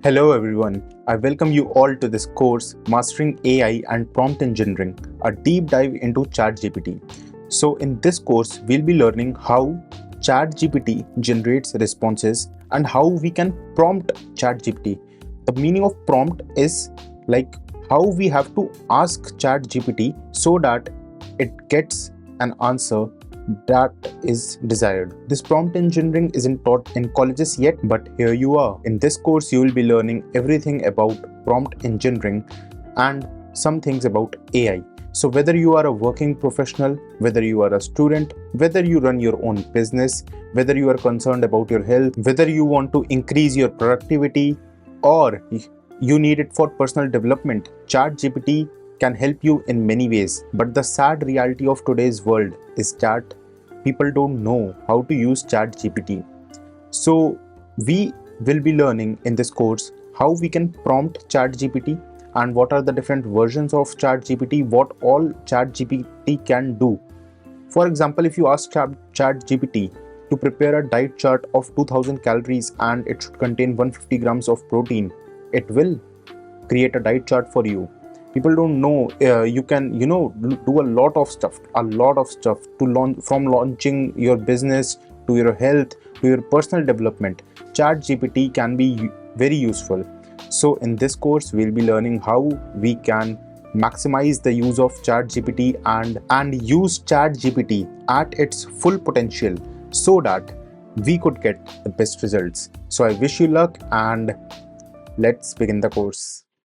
Hello everyone, I welcome you all to this course Mastering AI and Prompt Engineering, a deep dive into ChatGPT. So in this course, we'll be learning how ChatGPT generates responses and how we can prompt ChatGPT. The meaning of prompt is like how we have to ask ChatGPT so that it gets an answer that is desired. This prompt engineering isn't taught in colleges yet, but here you are. In this course, you will be learning everything about prompt engineering and some things about AI. So whether you are a working professional, whether you are a student, whether you run your own business, whether you are concerned about your health, whether you want to increase your productivity, or you need it for personal development, ChatGPT can help you in many ways. But the sad reality of today's world is that people don't know how to use ChatGPT. So we will be learning in this course how we can prompt ChatGPT and what are the different versions of ChatGPT, what all ChatGPT can do. For example, if you ask ChatGPT to prepare a diet chart of 2000 calories and it should contain 150 grams of protein, it will create a diet chart for you. People don't know you can do a lot of stuff to launch, from launching your business to your health to your personal development. ChatGPT can be very useful. So in this course we'll be learning how we can maximize the use of ChatGPT and use ChatGPT at its full potential so that we could get the best results. So I wish you luck and let's begin the course.